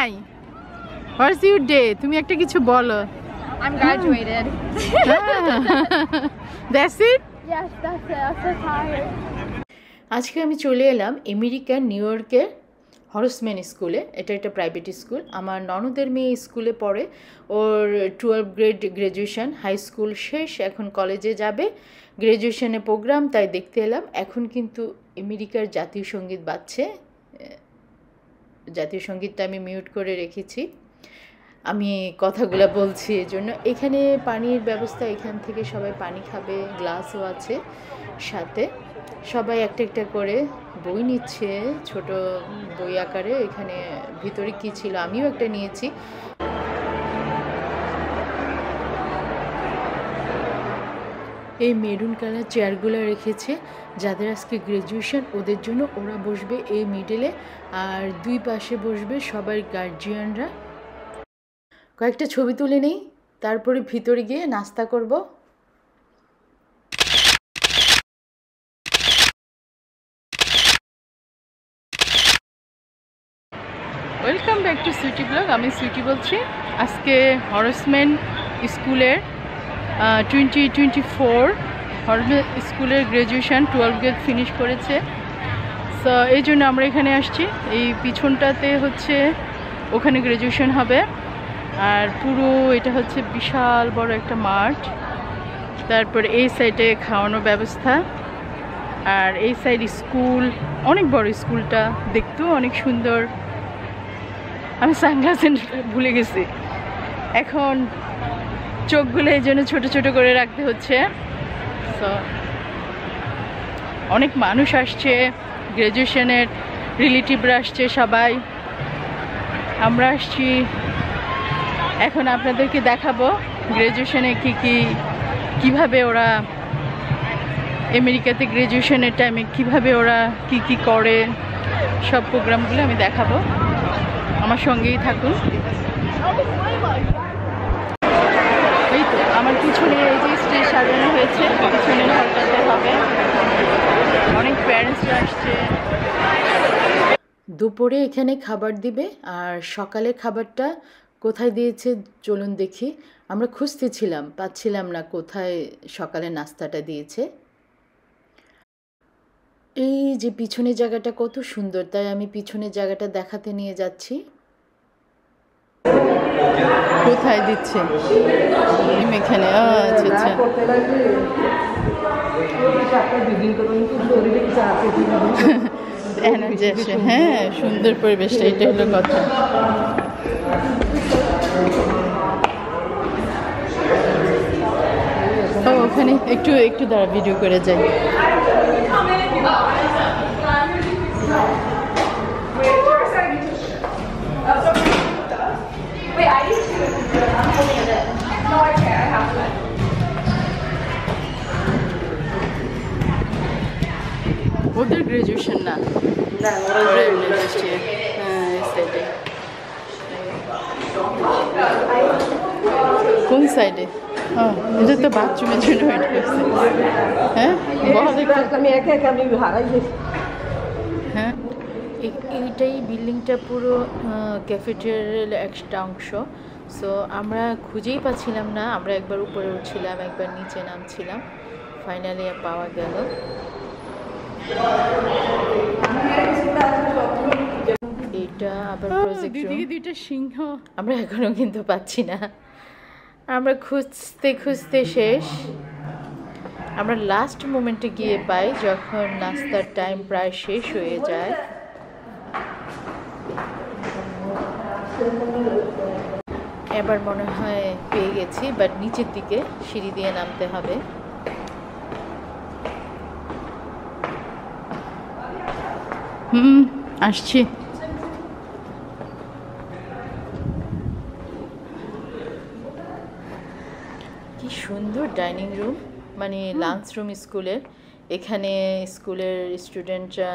নাই? What's your day? তুমি একটা কিছু বলো। I'm graduated. That's it? Yes, that's it. I'm so tired. আজকে আমি চলে এলাম আমেরিকার নিউ ইয়র্কের হরসম্যান স্কুলে। এটা একটা প্রাইভেট স্কুল। আমার ননদের মেয়ে স্কুলে পড়ে। ওর 12 গ্রেড গ্র্যাজুয়েশন, হাই স্কুল শেষ, এখন কলেজে যাবে, গ্র্যাজুয়েশনে প্রোগ্রাম, তাই দেখতে এলাম। এখন কিন্তু আমেরিকার জাতীয় সঙ্গীত বাজছে। জাতীয় সঙ্গীতটা আমি মিউট করে রেখেছি, আমি কথাগুলো বলছি এই জন্য। এখানে পানির ব্যবস্থা, এখান থেকে সবাই পানি খাবে, গ্লাসও আছে সাথে। সবাই একটা একটা করে বই নিচ্ছে, ছোট বই আকারে। এখানে ভিতরে কি ছিল, আমিও একটা নিয়েছি। এই মেরুন কালার চেয়ারগুলো রেখেছে যাদের আজকে গ্র্যাজুয়েশন, ওদের জন্য। ওরা বসবে এই মিডলে, আর দুই পাশে বসবে সবার গার্জিয়ানরা। কয়েকটা ছবি তুলে নেই, তারপরে ভিতরে গিয়ে নাস্তা করব। Welcome back to Sweety blog. আমি সুইটি বলছি। আজকে হরসম্যান স্কুলের 2024 হরসম্যান স্কুলের গ্র্যাজুয়েশন 12 গ্রেড ফিনিশ করেছে। সো এই জন্য আমরা এখানে আসছি। এই পিছনটাতে হচ্ছে ওখানে গ্র্যাজুয়েশন হবে, আর পুরো এটা হচ্ছে বিশাল বড় একটা মাঠ। তারপর এই সাইডে খাওয়ানোর ব্যবস্থা, আর এই সাইড স্কুল, অনেক বড় স্কুলটা, দেখতেও অনেক সুন্দর। আমি সানগ্লাস ভুলে গেছি, এখন চোখগুলো এই জন্য ছোটো ছোটো করে রাখতে হচ্ছে। সো অনেক মানুষ আসছে, গ্র্যাজুয়েশনের রিলেটিভরা আসছে সবাই। আমরা আসছি, এখন আপনাদেরকে দেখাবো গ্র্যাজুয়েশনে কিভাবে ওরা আমেরিকাতে গ্র্যাজুয়েশনের টাইমে কিভাবে ওরা কি করে, সব প্রোগ্রামগুলো আমি দেখাবো। আমার সঙ্গেই থাকুন। এই তো আমার পিছনে এই যে স্টেজ সাজানো হয়েছে, পিছনের হলটাতে হবে। অনেক প্যারেন্টসরা আসছে। দুপুরে এখানে খাবার দিবে, আর সকালে খাবারটা কোথায় দিয়েছে চলুন দেখি। আমরা খুঁজতেছিলাম, পাচ্ছিলাম না কোথায় সকালে নাস্তাটা দিয়েছে। এই যে পিছনের জায়গাটা কত সুন্দর, তাই আমি পিছনের জায়গাটা দেখাতে নিয়ে যাচ্ছি। কোথায় দিচ্ছে এখানে? আচ্ছা আচ্ছা, হ্যাঁ, সুন্দর পরিবেশটা, এটা হলো কথা। ওখানে একটু দাঁড়া, ভিডিও করে যাই। ওদের গ্র্যাজুয়েশন না, কোন সাইডে? এটা তো বাথরুমের জন্য ওয়েট করছে। হ্যাঁ, হ্যাঁ, এইটাই বিল্ডিংটা পুরো ক্যাফেটেরিয়ার একটা অংশ। সো আমরা খুঁজেই পাচ্ছিলাম না, আমরা একবার উপরে উঠছিলাম, একবার নিচে নামছিলাম, ফাইনালি পাওয়া গেল। এটা আবার প্রজেক্ট রুম। দুইটা সিংহ আমরা এখনো কিন্তু পাচ্ছি না, আমরা খুঁজতে খুঁজতে শেষ। আমরা লাস্ট মোমেন্টে গিয়ে পাই যখন নাস্তার টাইম প্রায় শেষ হয়ে যায়। এবার মনে হয় পেয়ে গেছি, বাট নিচের দিকে সিঁড়ি দিয়ে নামতে হবে। আসছি। কি সুন্দর ডাইনিং রুম, মানে লাঞ্চ রুম স্কুলের। এখানে স্কুলের স্টুডেন্টরা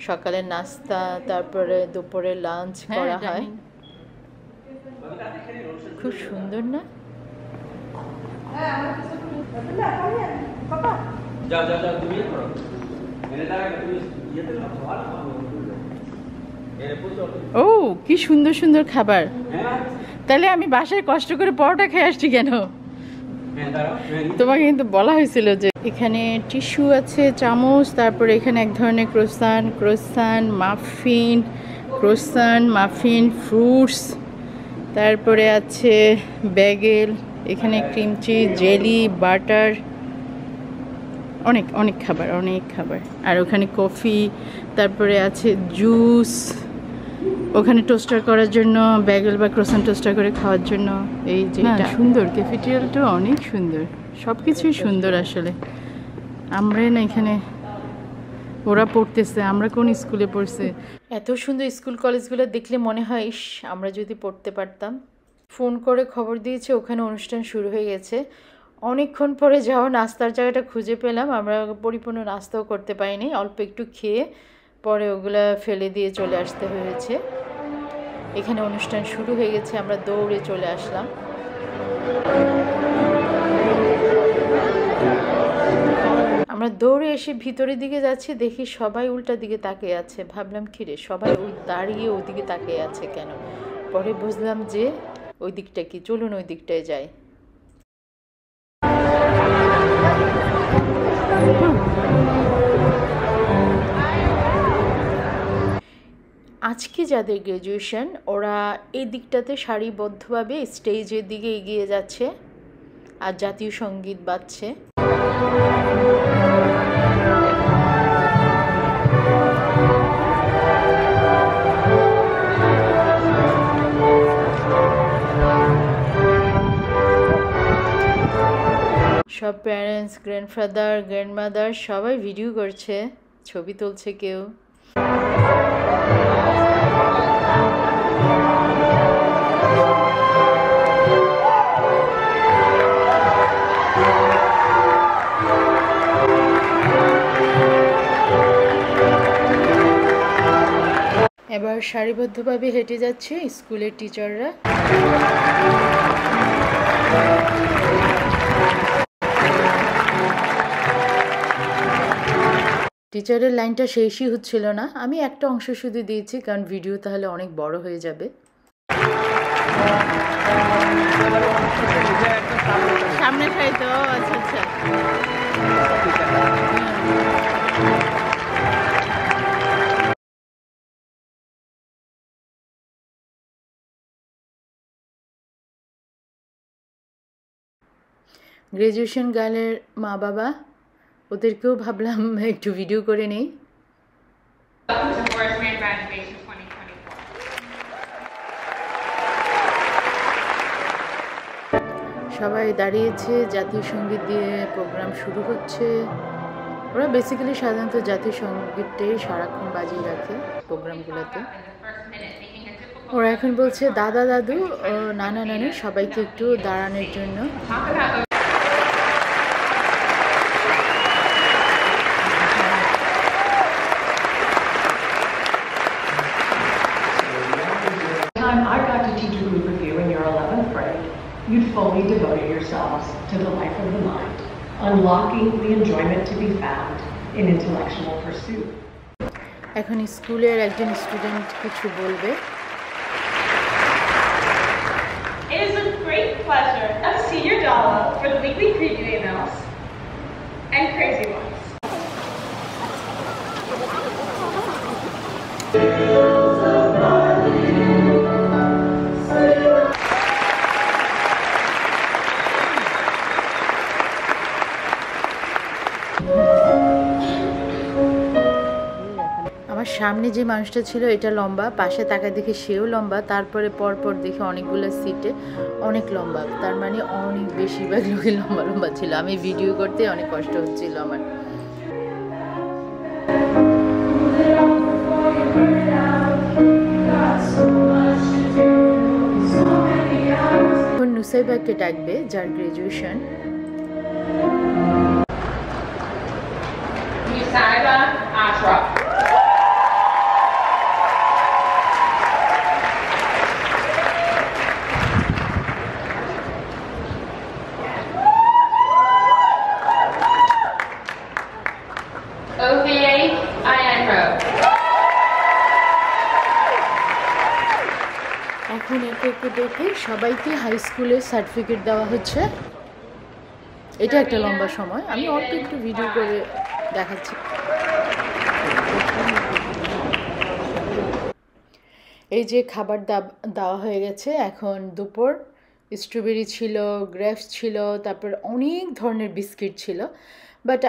সকালের নাস্তা, তারপরে দুপুরে লাঞ্চ করা হয়। খুব সুন্দর না? ও কি সুন্দর সুন্দর খাবার। তাহলে আমি বাসায় কষ্ট করে পরোটা খেয়ে আসছি কেন? তোমাকে কিন্তু বলা হয়েছিল যে এখানে টিস্যু আছে, চামচ, তারপরে এখানে এক ধরনের মাফিন, ফ্রুটস, তারপরে আছে ব্যাগেল, এখানে ক্রিম চিজ, জেলি, বাটার, অনেক অনেক খাবার। আর ওখানে কফি, তারপরে আছে জুস, ওখানে টোস্টার করার জন্য ব্যাগেল বা ক্রোসান টোস্টার করে খাওয়ার জন্য। এই যে এটা সুন্দর, ক্যাফেটেরিয়াটা অনেক সুন্দর, সব কিছুই সুন্দর আসলে। আমরা না এখানে, ওরা পড়তেছে, আমরা কোন স্কুলে পড়ছে। এত সুন্দর স্কুল কলেজগুলো দেখলে মনে হয় ইস আমরা যদি পড়তে পারতাম। ফোন করে খবর দিয়েছে ওখানে অনুষ্ঠান শুরু হয়ে গেছে। অনেকক্ষণ পরে যাওয়া নাস্তার জায়গাটা খুঁজে পেলাম। আমরা পরিপূর্ণ নাস্তাও করতে পারিনি, অল্প একটু খেয়ে পরে ওগুলা ফেলে দিয়ে চলে আসতে হয়েছে। এখানে অনুষ্ঠান শুরু হয়ে গেছে, আমরা দৌড়ে চলে আসলাম। আমরা দৌড়ে এসে ভিতরের দিকে যাচ্ছি, দেখি সবাই উল্টা দিকে তাকিয়ে আছে। ভাবলাম কি রে, সবাই দাঁড়িয়ে ওইদিকে তাকিয়ে আছে কেন? পরে বুঝলাম যে ওই দিকটা কি, চলুন ওই দিকটায় যাই। আজকে যাদের গ্র্যাজুয়েশন ওরা এই দিকটাতে সারিবদ্ধভাবে স্টেজের দিকে এগিয়ে যাচ্ছে আর জাতীয় সঙ্গীত বাজছে। সব প্যারেন্টস, গ্র্যান্ডফাদার, গ্র্যান্ডমাদার সবাই ভিডিও করছে, ছবি তুলছে কেউ। এবার সারিবদ্ধভাবে হেঁটে যাচ্ছে স্কুলের টিচাররা। টিচারের লাইনটা শেষই হচ্ছিল না, আমি একটা অংশ শুধু দিয়েছি কারণ ভিডিও তাহলে অনেক বড় হয়ে যাবে। সামনে খাইতো, আচ্ছা আচ্ছা। গ্র্যাজুয়েশন গার্লের মা বাবা, ওদেরকেও ভাবলাম একটু ভিডিও করে নেই। সবাই দাঁড়িয়েছে, জাতীয় সঙ্গীত দিয়ে প্রোগ্রাম শুরু হচ্ছে। ওরা বেসিক্যালি সাধারণত জাতীয় সঙ্গীতটাই সারাক্ষণ বাজিয়ে রাখে প্রোগ্রামগুলোতে। ওরা এখন বলছে দাদা দাদু ও নানা নানি সবাইকে একটু দাঁড়ানোর জন্য। I got to teach a group of you in your 11th grade. You'd fully devoted yourselves to the life of the mind, unlocking the enjoyment to be found in intellectual pursuit. এখন স্কুলের একজন student কিছু বলবে। It is a great pleasure as Senior Dala for the weekly preview emails and crazy ones. আমার সামনে যে মানুষটা ছিল এটা লম্বা, পাশে তাকায় দেখে সেও লম্বা, তারপরে পরপর দেখে অনেকগুলো সিটে অনেক লম্বা, তার মানে অনেক বেশিরভাগ লোকে লম্বা লম্বা ছিল। আমি ভিডিও করতে অনেক কষ্ট হচ্ছিল আমার। এখন নুসাইবাকে ডাকবে যার graduation. Nusaiba Ashraf. OVA Ayanro. এখন একে একে দেখে সবাইকে হাই স্কুলের সার্টিফিকেট দেওয়া হচ্ছে। এটা একটা লম্বা সময়, আমি অল্প একটু ভিডিও করে দেখাচ্ছি। এই যে খাবার দেওয়া হয়ে গেছে, এখন দুপুর। স্ট্রবেরি ছিল, গ্রেপস ছিল, তারপর অনেক ধরনের বিস্কিট ছিল। বাট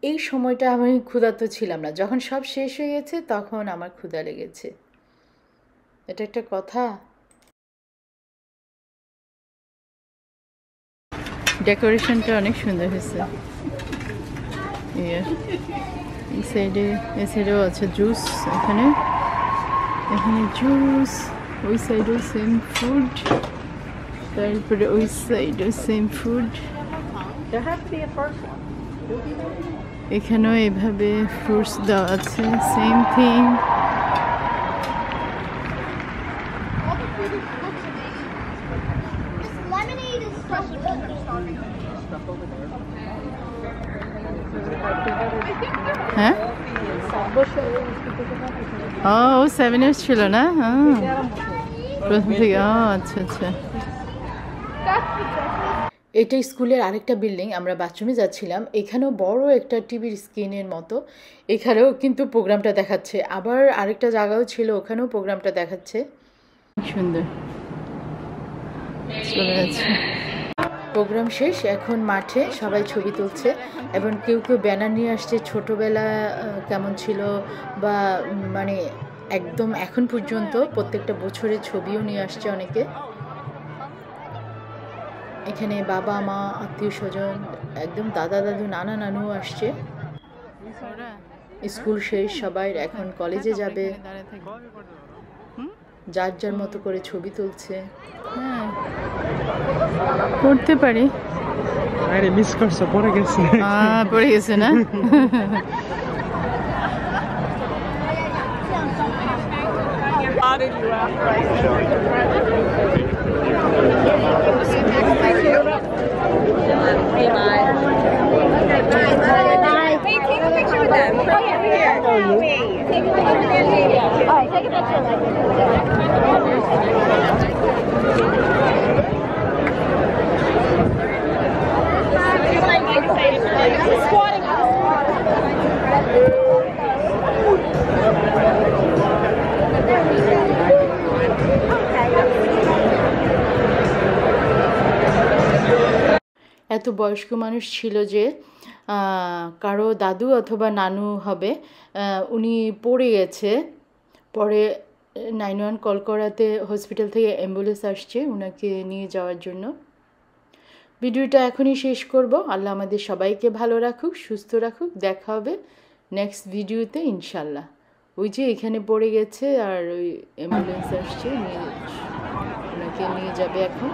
এই সময়টা আমি ক্ষুধার্ত ছিলাম না, যখন সব শেষ হয়ে গেছে তখন আমার ক্ষুধা লেগেছে। এটা একটা কথা। ডেকোরেশনটা অনেক সুন্দর হয়েছে। এই সাইডেও আছে জুস, এখানে জুস, ওই সাইডেও সেম ফুড, তারপরে ওই সাইডেও সেম ফুড। এখানেও এভাবে ফ্রুটস দেওয়া আছে, সেম থিং। হ্যাঁ, ও 7 ইয়ার্স ছিল না প্রথম থেকে। আচ্ছা আচ্ছা। এটা স্কুলের আরেকটা বিল্ডিং। আমরা বাথরুমে যাচ্ছিলাম, এখানেও বড় একটা টিভির স্ক্রিনের মতো, এখানেও কিন্তু প্রোগ্রামটা দেখাচ্ছে। আবার আরেকটা জায়গাও ছিল, ওখানেও প্রোগ্রামটা দেখাচ্ছে। সুন্দর চলে যাচ্ছে। প্রোগ্রাম শেষ, এখন মাঠে সবাই ছবি তুলছে এবং কেউ কেউ ব্যানার নিয়ে আসছে, ছোটোবেলা কেমন ছিল বা মানে একদম এখন পর্যন্ত প্রত্যেকটা বছরের ছবিও নিয়ে আসছে অনেকে। এখানে বাবা মা, আত্মীয় স্বজন, একদম দাদা দাদু, নানা নানুও আসছে। স্কুল শেষ, সবাই এখন কলেজে যাবে, যার যার মতো করে ছবি তুলছে। হ্যাঁ, পড়তে পারি। আরে মিস করছো, পড়ে গেছে। পড়ে গেছে না? Take a picture with them. Oh, yeah, here. Take a picture with them. All right, take a picture with them. Squatting. এত বয়স্ক মানুষ ছিল যে কারো দাদু অথবা নানু হবে, উনি পড়ে গেছে। পরে 911 কল করাতে হসপিটাল থেকে অ্যাম্বুলেন্স আসছে ওনাকে নিয়ে যাওয়ার জন্য। ভিডিওটা এখনই শেষ করব। আল্লাহ আমাদের সবাইকে ভালো রাখুক, সুস্থ রাখুক। দেখা হবে নেক্সট ভিডিওতে ইনশাল্লাহ। ওই যে এখানে পড়ে গেছে আর ওই অ্যাম্বুলেন্স আসছে, ওনাকে নিয়ে যাবে এখন।